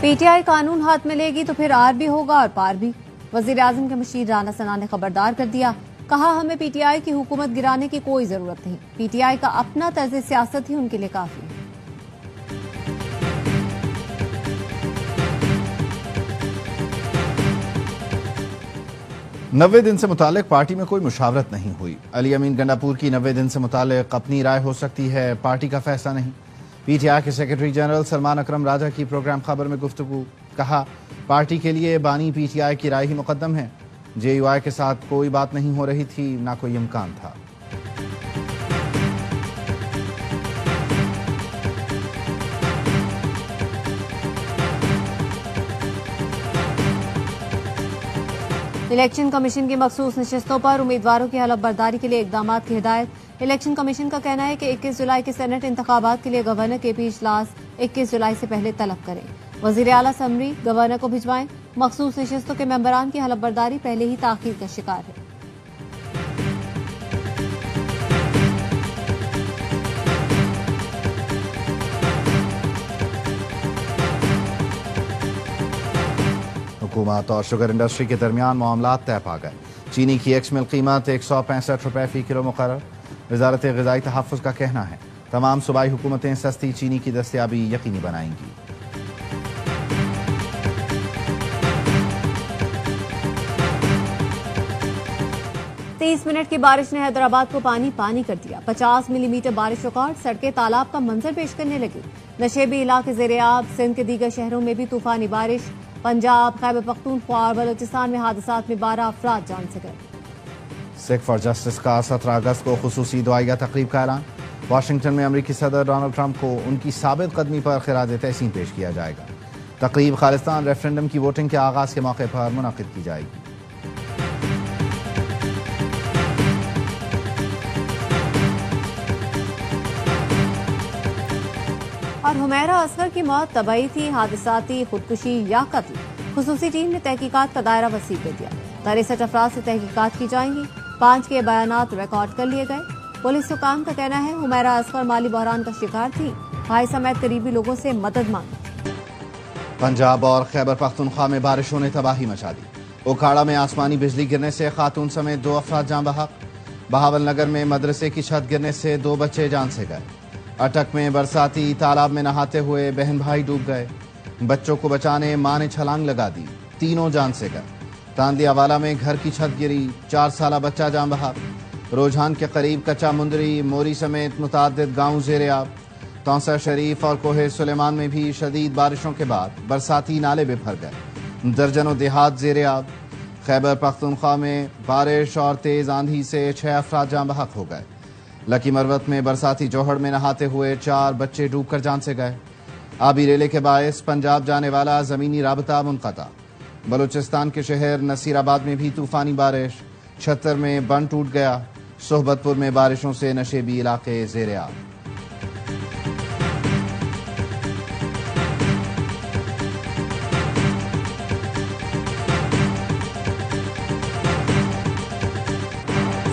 P T I قانون ہاتھ میں لے گی تو پھر آر بھی ہوگا اور پار بھی۔ وزیر اعظم کے مشیر رانا ثنا نے خبردار کر دیا، کہا ہمیں پی ٹی آئی کی حکومت گرانے کی کوئی ضرورت نہیں، پی ٹی آئی کا اپنا طرز سیاست ہی ان کے لیے کافی ہے۔ 90 دن سے متعلق پارٹی میں کوئی مشاورت نہیں ہوئی۔ علی امین گنڈاپور کی 90 دن سے متعلق اپنی رائے ہو سکتی ہے، پارٹی کا فیصلہ نہیں۔ پی ٹی آئی کے سیکرٹری جنرل سلمان اکرم راجہ کی پروگرام خبر میں گفتگو، کہا پارٹی کے لیے بانی پی ٹی آئی کی رائے ہی مقدم ہے، جے یو آئی کے ساتھ کوئی بات نہیں ہو رہی تھی، نہ کوئی امکان تھا۔ الیکشن کمیشن کی مخصوص نشستوں پر امیدواروں کی حلف برداری کے لیے اقدامات کی ہدایت۔ الیکشن کمیشن کا کہنا ہے کہ 21 جولائی کے سینٹ انتخابات کے لیے گورنر کے پی اجلاس 21 جولائی سے پہلے طلب کریں۔ وزیر اعلیٰ سمری گورنر کو بھجوائیں۔ مخصوص نشستوں کے ممبران کی حلف برداری پہلے ہی تاخیر کا شکار ہے۔ حکومت اور شوگر انڈسٹری کے درمیان معاملات طے پا گئے۔ چینی کی ایکس مل قیمت 165 روپے فی کلو مقرر۔ وزارت غذائی تحفظ کا کہنا ہے تمام صوبائی حکومتیں سستی چینی کی دستیابی یقینی بنائیں گی۔ تیس منٹ کی بارش نے حیدرآباد کو پانی پانی کر دیا۔ 50 ملی میٹر بارش ریکارڈ، سڑکیں تالاب کا منظر پیش کرنے لگی۔ نشیبی علاقے زیر آب، سندھ کے دیگر شہروں میں بھی طوفانی بارش۔ پنجاب، خیبر پختونخوا اور بلوچستان میں حادثات میں 12 افراد جان سے گئے۔ سکھ فار جسٹس کا 17 اگست کو خصوصی دعائیہ تقریب کا اعلان۔ واشنگٹن میں امریکی صدر ڈونلڈ ٹرمپ کو ان کی ثابت قدمی پر خراج تحسین پیش کیا جائے گا۔ تقریب خالصتان ریفرنڈم کی ووٹنگ کے آغاز کے موقع پر منعقد کی جائے گی۔ اور حمیرہ اصغر کی موت طبعی تھی، حادثاتی، خودکشی یا قتل؟ خصوصی ٹیم نے تحقیقات کا دائرہ وسیع کر دیا۔ 63 افراد سے تحقیقات کی جائیں گی۔ 5 کے بیانات ریکارڈ کر لیے گئے۔ پولیس حکام کا کہنا ہے حمیرہ اصغر مالی بحران کا شکار تھی، بھائی سمیت قریبی لوگوں سے مدد مانگی۔ پنجاب اور خیبر پختونخوا میں بارشوں نے تباہی مچا دی۔ اوکھاڑا میں آسمانی بجلی گرنے سے خاتون سمیت 2 افراد جاں بحق۔ بہاول نگر میں مدرسے کی چھت گرنے سے 2 بچے جان سے گئے۔ اٹک میں برساتی تالاب میں نہاتے ہوئے بہن بھائی ڈوب گئے۔ بچوں کو بچانے ماں نے چھلانگ لگا دی، تینوں جان سے گئے۔ تاندیا والا میں گھر کی چھت گری، 4 سالہ بچہ جاں بحق۔ روجھان کے قریب کچا مندری، موری سمیت متعدد گاؤں زیر آب۔ تونسہ شریف اور کوہ سلیمان میں بھی شدید بارشوں کے بعد برساتی نالے بکھر گئے، درجنوں دیہات زیر آب۔ خیبر پختونخوا میں بارش اور تیز آندھی سے 6 افراد جاں بحق ہو گئے۔ لکی مروت میں برساتی جوہڑ میں نہاتے ہوئے 4 بچے ڈوب کر جان سے گئے۔ آبی ریلے کے باعث پنجاب جانے والا زمینی رابطہ منقطع۔ بلوچستان کے شہر نصیر آباد میں بھی طوفانی بارش، چھتر میں بند ٹوٹ گیا۔ صحبت پور میں بارشوں سے نشیبی علاقے زیر آب۔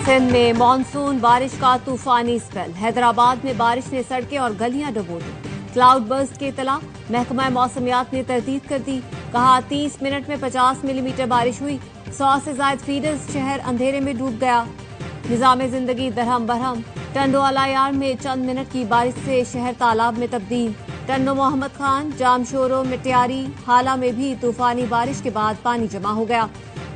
سندھ میں مانسون بارش کا طوفانی اسپیل، حیدرآباد میں بارش نے سڑکیں اور گلیاں ڈبو دی۔ کلاؤڈ برسٹ کی اطلاع، محکمہ موسمیات نے تردید کر دی، کہا 30 منٹ میں 50 ملی میٹر بارش ہوئی، 100 سے زائد فیڈرز شہر اندھیرے میں ڈوب گیا۔ نظام زندگی درہم برہم، ٹنڈو الایار میں چند منٹ کی بارش سے شہر تالاب میں تبدیل۔ ٹنڈو محمد خان، جامشورو، مٹیاری، حالہ میں بھی طوفانی بارش کے بعد پانی جمع ہو گیا۔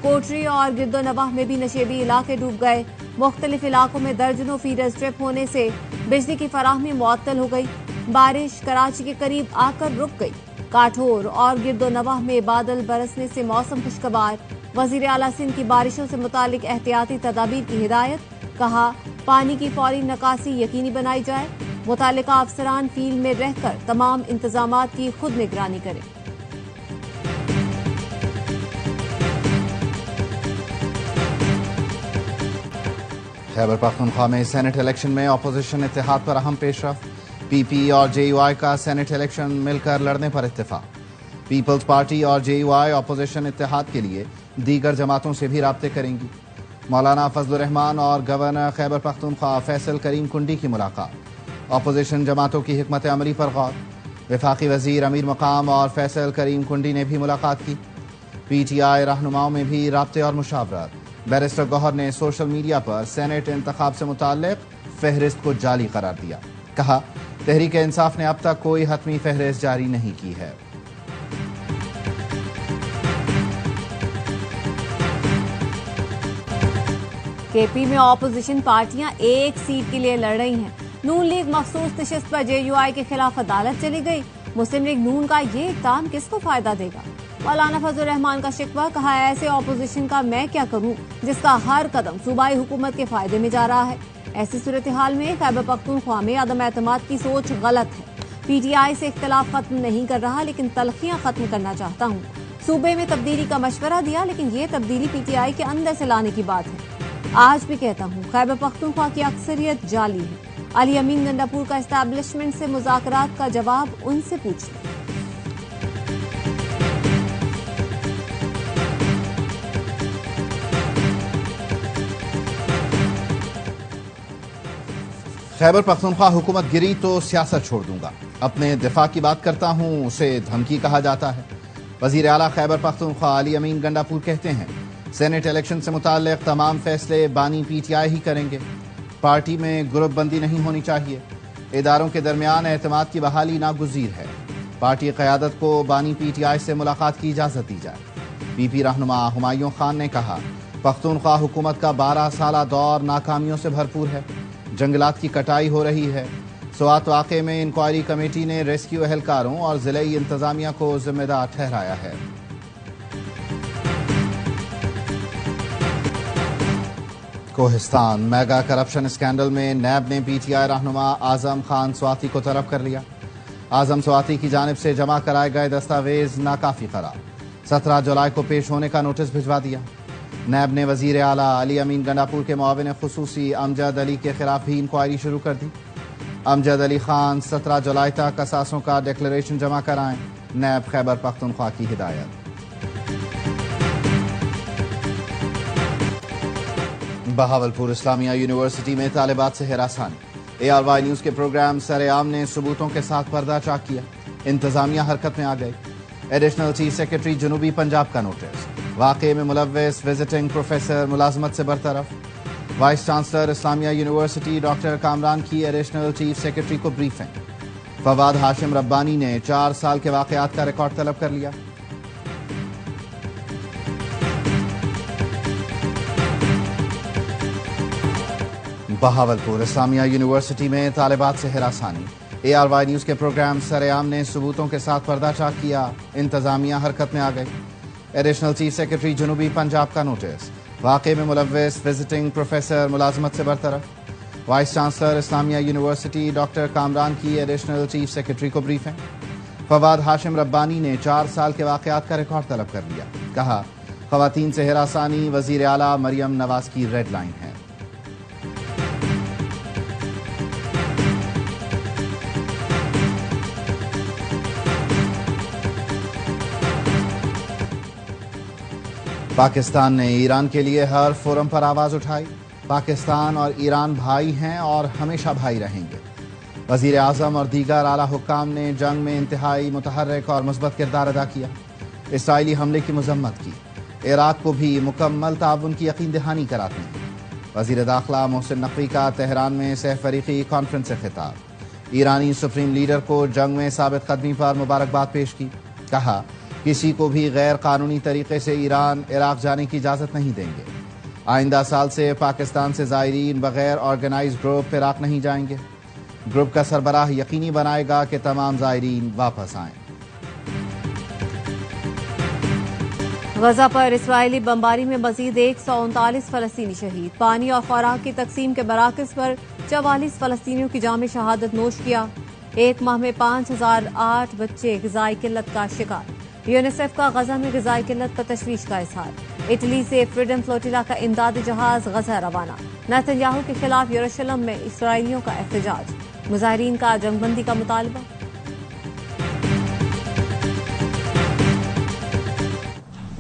کوٹری اور گرد و نواح میں بھی نشیبی علاقے ڈوب گئے۔ مختلف علاقوں میں درجنوں فیڈرز ٹرپ ہونے سے بجلی کی فراہمی معطل ہو گئی۔ بارش کراچی کے قریب آ کر رک گئی۔ کاٹھور اور گرد و نواح میں بادل برسنے سے موسم خوشگوار۔ وزیر اعلیٰ سندھ کی بارشوں سے متعلق احتیاطی تدابیر کی ہدایت، کہا پانی کی فوری نکاسی یقینی بنائی جائے، متعلقہ افسران فیلڈ میں رہ کر تمام انتظامات کی خود نگرانی کریں۔ خیبر پختونخوا میں سینٹ الیکشن میں اپوزیشن اتحاد پر اہم پیش رفت۔ پی پی اور جے یو آئی کا سینٹ الیکشن مل کر لڑنے پر اتفاق۔ پیپلز پارٹی اور جے یو آئی اپوزیشن اتحاد کے لیے دیگر جماعتوں سے بھی رابطے کریں گی۔ مولانا فضل الرحمان اور گورنر خیبر پختونخوا فیصل کریم کنڈی کی ملاقات۔ اپوزیشن جماعتوں کی حکمت عملی پر غور۔ وفاقی وزیر امیر مقام اور فیصل کریم کنڈی نے بھی ملاقات کی۔ پی ٹی آئی رہنماؤں میں بھی رابطے اور مشاورت۔ بیرسٹر گوہر نے سوشل میڈیا پر سینیٹ انتخاب سے متعلق فہرست کو جعلی قرار دیا۔ کہا، تحریک انصاف نے اب تک کوئی حتمی فہرست جاری نہیں کی ہے۔ کے پی میں اپوزیشن پارٹیاں ایک سیٹ کے لیے لڑ رہی ہیں۔ نون لیگ مخصوص نشست پر جے یو آئی کے خلاف عدالت چلی گئی۔ مسلم لیگ نون کا یہ اقدام کس کو فائدہ دے گا؟ مولانا فضل الرحمان کا شکوہ، کہا ایسے اپوزیشن کا میں کیا کروں جس کا ہر قدم صوبائی حکومت کے فائدے میں جا رہا ہے۔ ایسی صورتحال میں خیبر پختونخوا میں عدم اعتماد کی سوچ غلط ہے۔ پی ٹی آئی سے اختلاف ختم نہیں کر رہا لیکن تلخیاں ختم کرنا چاہتا ہوں۔ صوبے میں تبدیلی کا مشورہ دیا لیکن یہ تبدیلی پی ٹی آئی کے اندر سے لانے کی بات ہے۔ آج بھی کہتا ہوں خیبر پختونخوا کی اکثریت جعلی ہے۔ علی امین گنڈاپور کا اسٹیبلشمنٹ سے مذاکرات کا جواب ان سے پوچھ لیں۔ خیبر پختونخوا حکومت گری تو سیاست چھوڑ دوں گا۔ اپنے دفاع کی بات کرتا ہوں، اسے دھمکی کہا جاتا ہے۔ وزیر اعلیٰ خیبر پختونخوا علی امین گنڈاپور کہتے ہیں، سینیٹ الیکشن سے متعلق تمام فیصلے بانی پی ٹی آئی ہی کریں گے۔ پارٹی میں گروپ بندی نہیں ہونی چاہیے۔ اداروں کے درمیان اعتماد کی بحالی ناگزیر ہے۔ پارٹی قیادت کو بانی پی ٹی آئی سے ملاقات کی اجازت دی جائے۔ پی پی رہنما ہمایوں خان نے کہا، پختونخوا حکومت کا 12 سالہ دور ناکامیوں سے بھرپور ہے۔ جنگلات کی کٹائی ہو رہی ہے۔ سوات واقعے میں انکوائری کمیٹی نے ریسکیو اہلکاروں اور ضلعی انتظامیہ کو ذمہ دار ٹھہرایا ہے۔ کوہستان میگا کرپشن اسکینڈل میں نیب نے پی ٹی آئی رہنما اعظم خان سواتی کو طلب کر لیا۔ اعظم سواتی کی جانب سے جمع کرائے گئے دستاویز ناکافی قرار 17 جولائی کو پیش ہونے کا نوٹس بھجوا دیا۔ نیب نے وزیر اعلیٰ علی امین گنڈاپور کے معاون خصوصی امجد علی کے خلاف بھی انکوائری شروع کر دی۔ امجد علی خان 17 جولائی تک اثاثوں کا ڈکلریشن جمع کرائیں، نیب خیبر پختونخوا کی ہدایت۔ بہاولپور اسلامیہ یونیورسٹی میں طالبات سے ہراسانی۔ اے آر وائی نیوز کے پروگرام سر عام نے ثبوتوں کے ساتھ پردہ چاک کیا۔ انتظامیہ حرکت میں آ گئی۔ ایڈیشنل چیف سیکرٹری جنوبی پنجاب کا نوٹس۔ واقعے میں ملوث وزٹنگ پروفیسر ملازمت سے برطرف۔ وائس چانسلر اسلامیہ یونیورسٹی ڈاکٹر کامران کی ایڈیشنل چیف سیکرٹری کو بریفنگ۔ فواد ہاشم ربانی نے 4 سال کے واقعات کا ریکارڈ طلب کر لیا۔ بہاولپور اسلامیہ یونیورسٹی میں طالبات سے ہراسانی۔ اے آر وائی نیوز کے پروگرام سر عام نے ثبوتوں کے ساتھ پردہ چاک کیا۔ انتظامیہ حرکت میں آ گئی۔ ایڈیشنل چیف سیکرٹری جنوبی پنجاب کا نوٹس۔ واقعے میں ملوث وزٹنگ پروفیسر ملازمت سے برطرف۔ وائس چانسلر اسلامیہ یونیورسٹی ڈاکٹر کامران کی ایڈیشنل چیف سیکرٹری کو بریفنگ۔ فواد ہاشم ربانی نے 4 سال کے واقعات کا ریکارڈ طلب کر لیا۔ کہا، خواتین سے ہراسانی وزیر اعلیٰ مریم نواز کی ریڈ لائن ہے۔ پاکستان نے ایران کے لیے ہر فورم پر آواز اٹھائی۔ پاکستان اور ایران بھائی ہیں اور ہمیشہ بھائی رہیں گے۔ وزیر اعظم اور دیگر اعلیٰ حکام نے جنگ میں انتہائی متحرک اور مثبت کردار ادا کیا۔ اسرائیلی حملے کی مذمت کی۔ عراق کو بھی مکمل تعاون کی یقین دہانی کراتے ہیں۔ وزیر داخلہ محسن نقوی کا تہران میں سہ فریقی کانفرنس سے خطاب۔ ایرانی سپریم لیڈر کو جنگ میں ثابت قدمی پر مبارکباد پیش کی۔ کہا، کسی کو بھی غیر قانونی طریقے سے ایران عراق جانے کی اجازت نہیں دیں گے۔ آئندہ سال سے پاکستان سے زائرین بغیر آرگنائز گروپ عراق نہیں جائیں گے۔ گروپ کا سربراہ یقینی بنائے گا کہ تمام زائرین واپس آئیں۔ غزہ پر اسرائیلی بمباری میں مزید 139 فلسطینی شہید۔ پانی اور خوراک کی تقسیم کے مراکز پر 44 فلسطینیوں کی جام شہادت نوش کیا۔ ایک ماہ میں 5008 بچے غذائی قلت کا شکار۔ یونیسیف کا غزہ میں غذائی قلت پر تشویش کا اظہار۔ اٹلی سے فریڈم فلوٹیلا کا امدادی جہاز غزہ روانہ۔ نتن یاہو کے خلاف یروشلم میں اسرائیلیوں کا احتجاج۔ مظاہرین کا جنگ بندی کا مطالبہ۔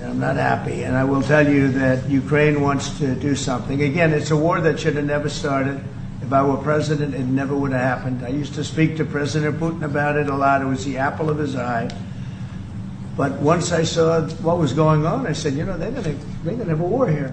I'm not happy, and I will tell you that Ukraine wants to do something. Again, it's a war that should have never started. If If I were president, it never would have happened. I used to speak to President Putin about it a lot. It was the apple of his eye. But once I saw what was going on, I said, they're going to have a war here.